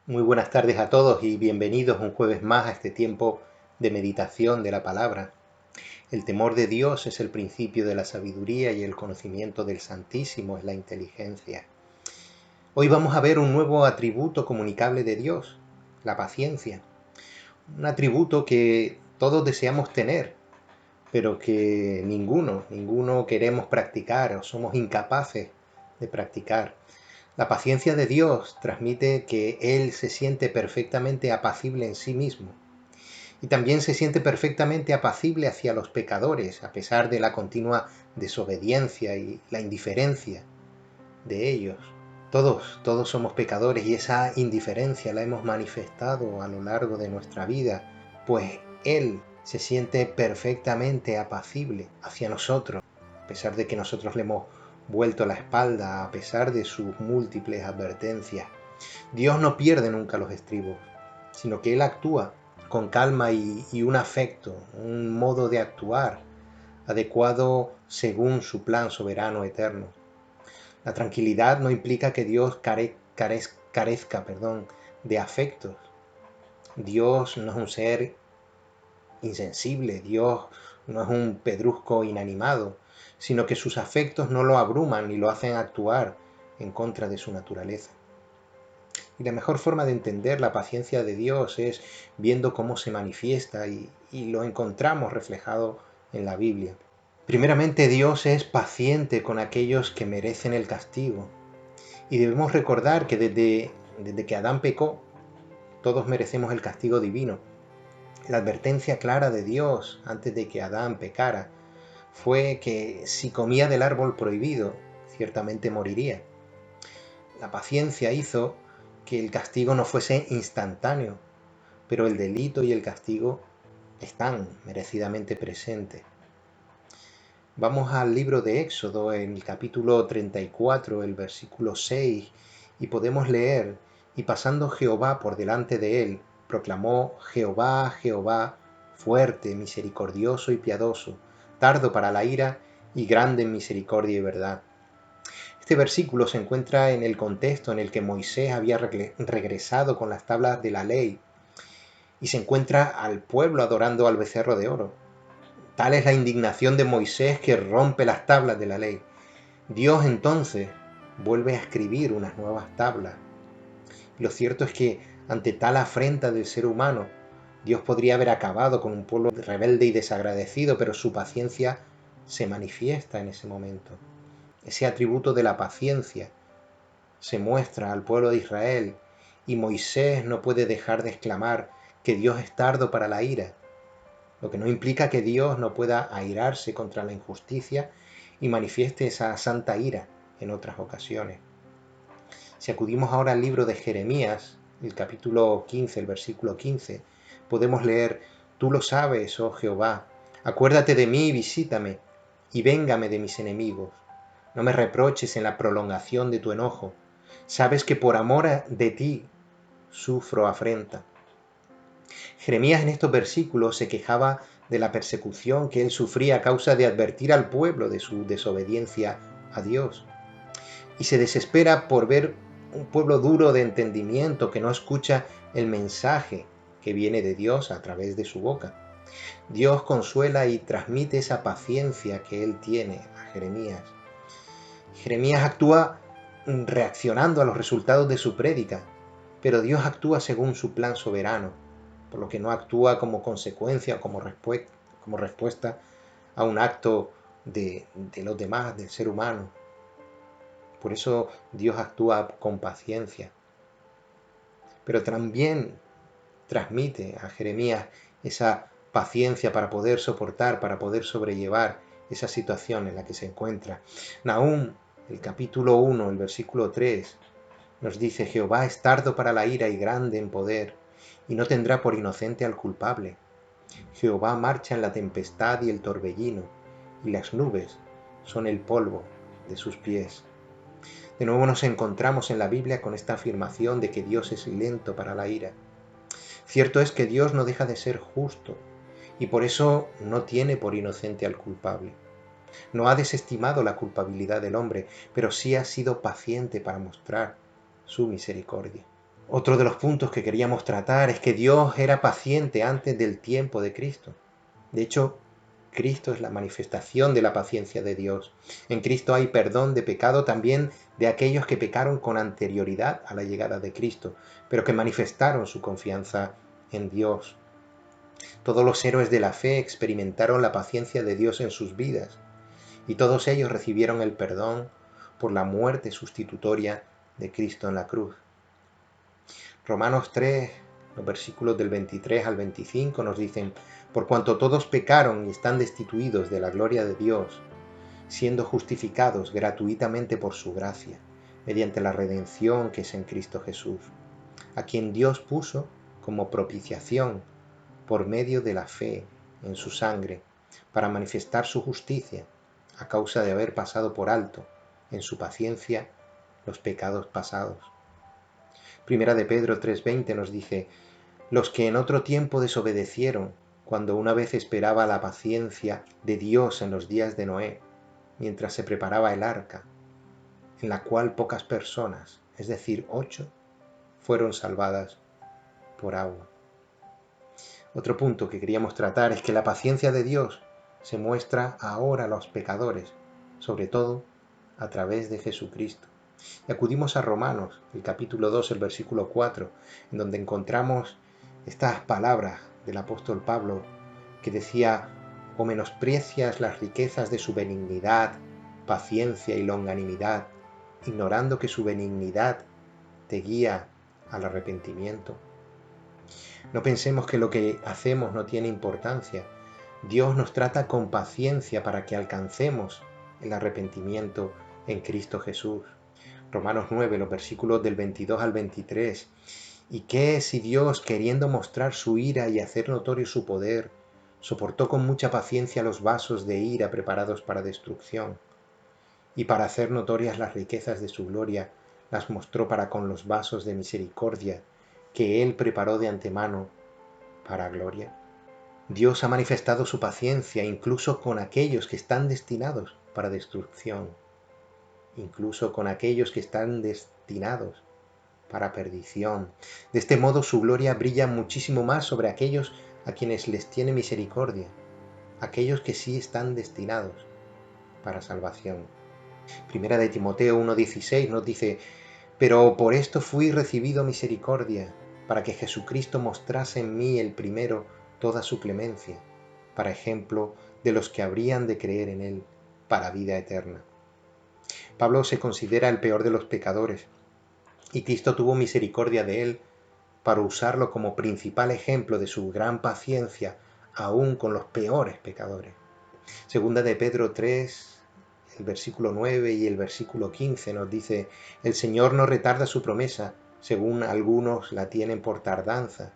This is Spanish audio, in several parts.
Muy buenas tardes a todos y bienvenidos un jueves más a este tiempo de meditación de la palabra. El temor de Dios es el principio de la sabiduría y el conocimiento del Santísimo es la inteligencia. Hoy vamos a ver un nuevo atributo comunicable de Dios, la paciencia. Un atributo que todos deseamos tener, pero que ninguno queremos practicar o somos incapaces de practicar. La paciencia de Dios transmite que Él se siente perfectamente apacible en sí mismo y también se siente perfectamente apacible hacia los pecadores, a pesar de la continua desobediencia y la indiferencia de ellos. Todos somos pecadores y esa indiferencia la hemos manifestado a lo largo de nuestra vida, pues Él se siente perfectamente apacible hacia nosotros, a pesar de que nosotros le hemos vuelto la espalda, a pesar de sus múltiples advertencias. Dios no pierde nunca los estribos, sino que Él actúa con calma y un afecto, un modo de actuar adecuado según su plan soberano eterno. La tranquilidad no implica que Dios carezca de afectos. Dios no es un ser insensible, Dios no es un pedrusco inanimado, sino que sus afectos no lo abruman ni lo hacen actuar en contra de su naturaleza. Y la mejor forma de entender la paciencia de Dios es viendo cómo se manifiesta y lo encontramos reflejado en la Biblia. Primeramente, Dios es paciente con aquellos que merecen el castigo. Y debemos recordar que desde que Adán pecó, todos merecemos el castigo divino. La advertencia clara de Dios antes de que Adán pecara fue que si comía del árbol prohibido, ciertamente moriría. La paciencia hizo que el castigo no fuese instantáneo, pero el delito y el castigo están merecidamente presentes. Vamos al libro de Éxodo, en el capítulo 34, el versículo 6, y podemos leer: y pasando Jehová por delante de él, proclamó: Jehová, Jehová, fuerte, misericordioso y piadoso, tardo para la ira y grande en misericordia y verdad. Este versículo se encuentra en el contexto en el que Moisés había regresado con las tablas de la ley y se encuentra al pueblo adorando al becerro de oro. Tal es la indignación de Moisés que rompe las tablas de la ley. Dios entonces vuelve a escribir unas nuevas tablas. Lo cierto es que ante tal afrenta del ser humano, Dios podría haber acabado con un pueblo rebelde y desagradecido, pero su paciencia se manifiesta en ese momento. Ese atributo de la paciencia se muestra al pueblo de Israel y Moisés no puede dejar de exclamar que Dios es tardo para la ira, lo que no implica que Dios no pueda airarse contra la injusticia y manifieste esa santa ira en otras ocasiones. Si acudimos ahora al libro de Jeremías, el capítulo 15, el versículo 15, podemos leer: Tú lo sabes, oh Jehová, acuérdate de mí y visítame, y véngame de mis enemigos. No me reproches en la prolongación de tu enojo. Sabes que por amor de ti sufro afrenta. Jeremías en estos versículos se quejaba de la persecución que él sufría a causa de advertir al pueblo de su desobediencia a Dios. Y se desespera por ver un pueblo duro de entendimiento que no escucha el mensaje que viene de Dios a través de su boca. Dios consuela y transmite esa paciencia que él tiene a Jeremías. Jeremías actúa reaccionando a los resultados de su prédica, pero Dios actúa según su plan soberano, por lo que no actúa como consecuencia o como respuesta a un acto de los demás, del ser humano. Por eso Dios actúa con paciencia. Pero también transmite a Jeremías esa paciencia para poder soportar, para poder sobrellevar esa situación en la que se encuentra. Nahum, el capítulo 1, el versículo 3, nos dice: Jehová es tardo para la ira y grande en poder, y no tendrá por inocente al culpable. Jehová marcha en la tempestad y el torbellino, y las nubes son el polvo de sus pies. De nuevo nos encontramos en la Biblia con esta afirmación de que Dios es lento para la ira. Cierto es que Dios no deja de ser justo, y por eso no tiene por inocente al culpable. No ha desestimado la culpabilidad del hombre, pero sí ha sido paciente para mostrar su misericordia. Otro de los puntos que queríamos tratar es que Dios era paciente antes del tiempo de Cristo. De hecho, Cristo es la manifestación de la paciencia de Dios. En Cristo hay perdón de pecado también de aquellos que pecaron con anterioridad a la llegada de Cristo, pero que manifestaron su confianza en Dios. Todos los héroes de la fe experimentaron la paciencia de Dios en sus vidas, y todos ellos recibieron el perdón por la muerte sustitutoria de Cristo en la cruz. Romanos 3, los versículos del 23 al 25 nos dicen: por cuanto todos pecaron y están destituidos de la gloria de Dios, siendo justificados gratuitamente por su gracia, mediante la redención que es en Cristo Jesús, a quien Dios puso como propiciación por medio de la fe en su sangre, para manifestar su justicia, a causa de haber pasado por alto, en su paciencia, los pecados pasados. Primera de Pedro 3:20 nos dice: los que en otro tiempo desobedecieron, cuando una vez esperaba la paciencia de Dios en los días de Noé, mientras se preparaba el arca, en la cual pocas personas, es decir, 8, fueron salvadas por agua. Otro punto que queríamos tratar es que la paciencia de Dios se muestra ahora a los pecadores, sobre todo a través de Jesucristo. Y acudimos a Romanos, el capítulo 2, el versículo 4, en donde encontramos estas palabras del apóstol Pablo, que decía: o menosprecias las riquezas de su benignidad, paciencia y longanimidad, ignorando que su benignidad te guía al arrepentimiento. No pensemos que lo que hacemos no tiene importancia. Dios nos trata con paciencia para que alcancemos el arrepentimiento en Cristo Jesús. Romanos 9, los versículos del 22 al 23. ¿Y qué si Dios, queriendo mostrar su ira y hacer notorio su poder, soportó con mucha paciencia los vasos de ira preparados para destrucción? Y para hacer notorias las riquezas de su gloria, las mostró para con los vasos de misericordia, que Él preparó de antemano para gloria. Dios ha manifestado su paciencia incluso con aquellos que están destinados para destrucción, incluso con aquellos que están destinados para perdición. De este modo su gloria brilla muchísimo más sobre aquellos a quienes les tiene misericordia, aquellos que sí están destinados para salvación. Primera de Timoteo 1:16 nos dice: pero por esto fui recibido misericordia, para que Jesucristo mostrase en mí el primero toda su clemencia, para ejemplo de los que habrían de creer en él para vida eterna. Pablo se considera el peor de los pecadores, y Cristo tuvo misericordia de él para usarlo como principal ejemplo de su gran paciencia aún con los peores pecadores. Segunda de Pedro 3, el versículo 9 y el versículo 15 nos dice: el Señor no retarda su promesa, según algunos la tienen por tardanza,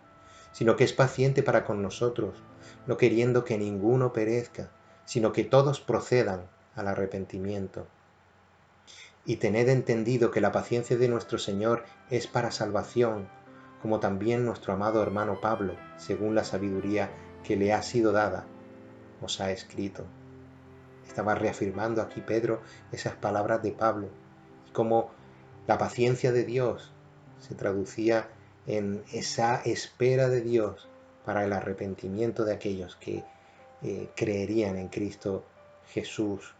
sino que es paciente para con nosotros, no queriendo que ninguno perezca, sino que todos procedan al arrepentimiento. Y tened entendido que la paciencia de nuestro Señor es para salvación, como también nuestro amado hermano Pablo, según la sabiduría que le ha sido dada, os ha escrito. Estaba reafirmando aquí Pedro esas palabras de Pablo, y cómo la paciencia de Dios se traducía en esa espera de Dios para el arrepentimiento de aquellos que creerían en Cristo Jesús.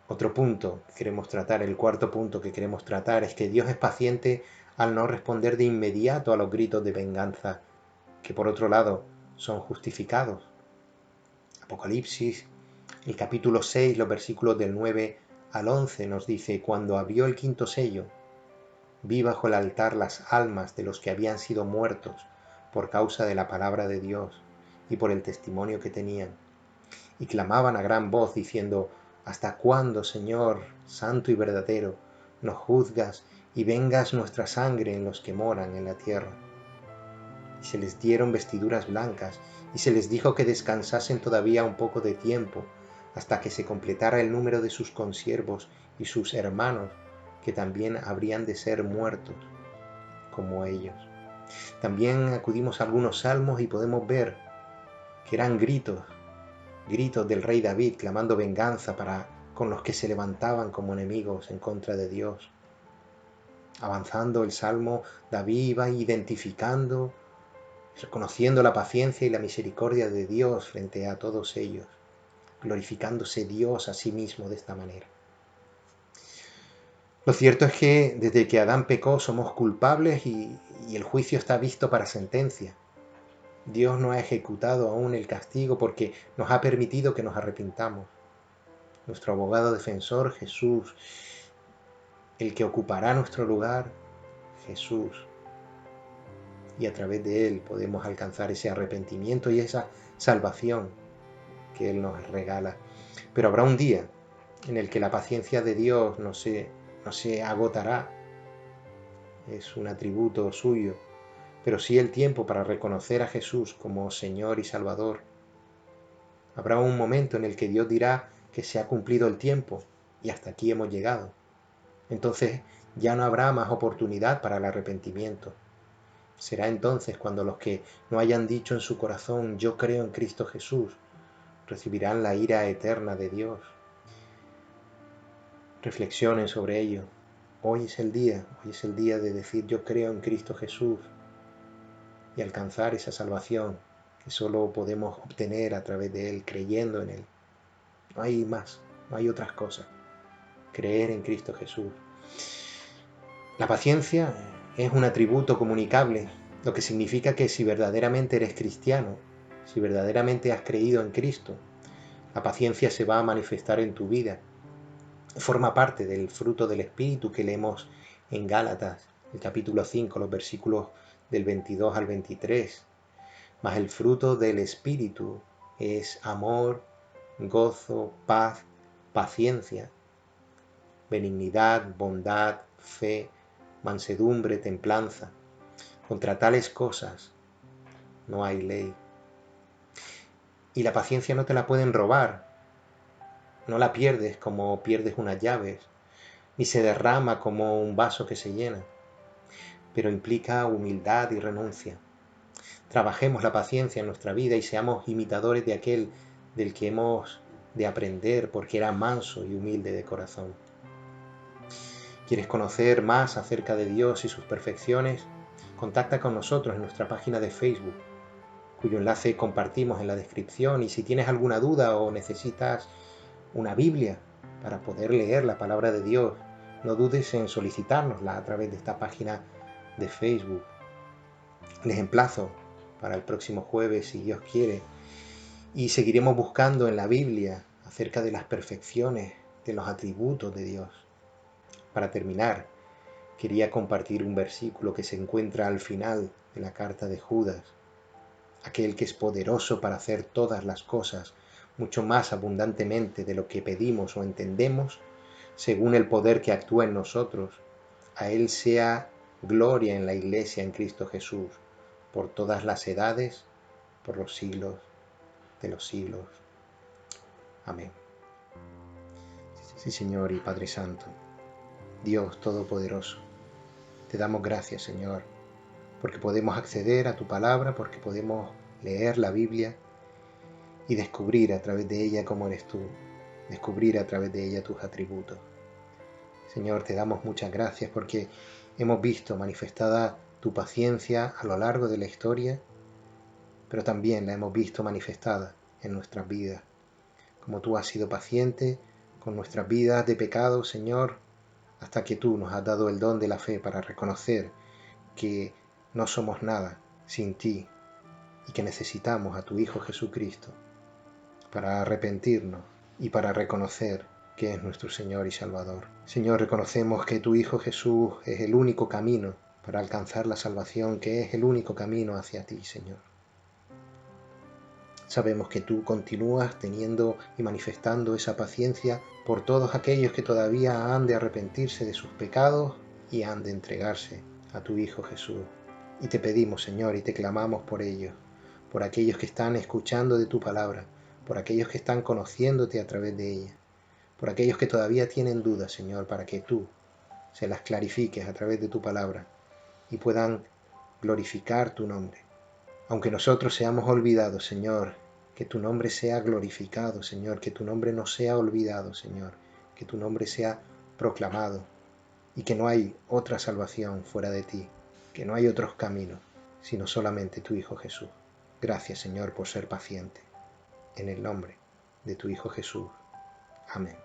Otro punto que queremos tratar, el cuarto punto que queremos tratar, es que Dios es paciente al no responder de inmediato a los gritos de venganza, que por otro lado son justificados. Apocalipsis, el capítulo 6, los versículos del 9 al 11 nos dice: cuando abrió el quinto sello, vi bajo el altar las almas de los que habían sido muertos por causa de la palabra de Dios y por el testimonio que tenían, y clamaban a gran voz diciendo: ¿hasta cuándo, Señor, santo y verdadero, nos juzgas y vengas nuestra sangre en los que moran en la tierra? Y se les dieron vestiduras blancas, y se les dijo que descansasen todavía un poco de tiempo, hasta que se completara el número de sus consiervos y sus hermanos, que también habrían de ser muertos, como ellos. También acudimos a algunos salmos y podemos ver que eran gritos del rey David clamando venganza con los que se levantaban como enemigos en contra de Dios. Avanzando el Salmo, David va identificando, reconociendo la paciencia y la misericordia de Dios frente a todos ellos, glorificándose Dios a sí mismo de esta manera. Lo cierto es que desde que Adán pecó somos culpables y el juicio está visto para sentencia. Dios no ha ejecutado aún el castigo porque nos ha permitido que nos arrepintamos. Nuestro abogado defensor, Jesús, el que ocupará nuestro lugar, Jesús. Y a través de Él podemos alcanzar ese arrepentimiento y esa salvación que Él nos regala. Pero habrá un día en el que la paciencia de Dios no se agotará. Es un atributo suyo, pero sí el tiempo para reconocer a Jesús como Señor y Salvador. Habrá un momento en el que Dios dirá que se ha cumplido el tiempo y hasta aquí hemos llegado. Entonces ya no habrá más oportunidad para el arrepentimiento. Será entonces cuando los que no hayan dicho en su corazón yo creo en Cristo Jesús recibirán la ira eterna de Dios. Reflexionen sobre ello. Hoy es el día de decir yo creo en Cristo Jesús y alcanzar esa salvación que solo podemos obtener a través de Él, creyendo en Él. No hay más, no hay otras cosas. Creer en Cristo Jesús. La paciencia es un atributo comunicable, lo que significa que si verdaderamente eres cristiano, si verdaderamente has creído en Cristo, la paciencia se va a manifestar en tu vida. Forma parte del fruto del Espíritu que leemos en Gálatas, el capítulo 5, los versículos del 22 al 23. Mas el fruto del Espíritu es amor, gozo, paz, paciencia, benignidad, bondad, fe, mansedumbre, templanza. Contra tales cosas no hay ley. Y la paciencia no te la pueden robar. No la pierdes como pierdes unas llaves, ni se derrama como un vaso que se llena. Pero implica humildad y renuncia. Trabajemos la paciencia en nuestra vida y seamos imitadores de aquel del que hemos de aprender porque era manso y humilde de corazón. ¿Quieres conocer más acerca de Dios y sus perfecciones? Contacta con nosotros en nuestra página de Facebook, cuyo enlace compartimos en la descripción, y si tienes alguna duda o necesitas una Biblia para poder leer la palabra de Dios, no dudes en solicitárnosla a través de esta página de Facebook. Les emplazo para el próximo jueves, si Dios quiere, y seguiremos buscando en la Biblia acerca de las perfecciones, de los atributos de Dios. Para terminar, quería compartir un versículo que se encuentra al final de la carta de Judas. Aquel que es poderoso para hacer todas las cosas mucho más abundantemente de lo que pedimos o entendemos, según el poder que actúa en nosotros. A Él sea gloria en la Iglesia en Cristo Jesús, por todas las edades, por los siglos de los siglos. Amén. Sí, Señor y Padre Santo, Dios Todopoderoso, te damos gracias, Señor, porque podemos acceder a tu palabra, porque podemos leer la Biblia y descubrir a través de ella cómo eres tú, descubrir a través de ella tus atributos. Señor, te damos muchas gracias porque hemos visto manifestada tu paciencia a lo largo de la historia, pero también la hemos visto manifestada en nuestras vidas. Como tú has sido paciente con nuestras vidas de pecado, Señor, hasta que tú nos has dado el don de la fe para reconocer que no somos nada sin ti y que necesitamos a tu Hijo Jesucristo para arrepentirnos y para reconocer que es nuestro Señor y Salvador. Señor, reconocemos que tu Hijo Jesús es el único camino para alcanzar la salvación, que es el único camino hacia ti, Señor. Sabemos que tú continúas teniendo y manifestando esa paciencia por todos aquellos que todavía han de arrepentirse de sus pecados y han de entregarse a tu Hijo Jesús. Y te pedimos, Señor, y te clamamos por ellos, por aquellos que están escuchando de tu palabra, por aquellos que están conociéndote a través de ella, por aquellos que todavía tienen dudas, Señor, para que tú se las clarifiques a través de tu palabra y puedan glorificar tu nombre. Aunque nosotros seamos olvidados, Señor, que tu nombre sea glorificado, Señor, que tu nombre no sea olvidado, Señor, que tu nombre sea proclamado. y que no hay otra salvación fuera de ti, que no hay otros caminos, sino solamente tu Hijo Jesús. Gracias, Señor, por ser paciente. En el nombre de tu Hijo Jesús. Amén.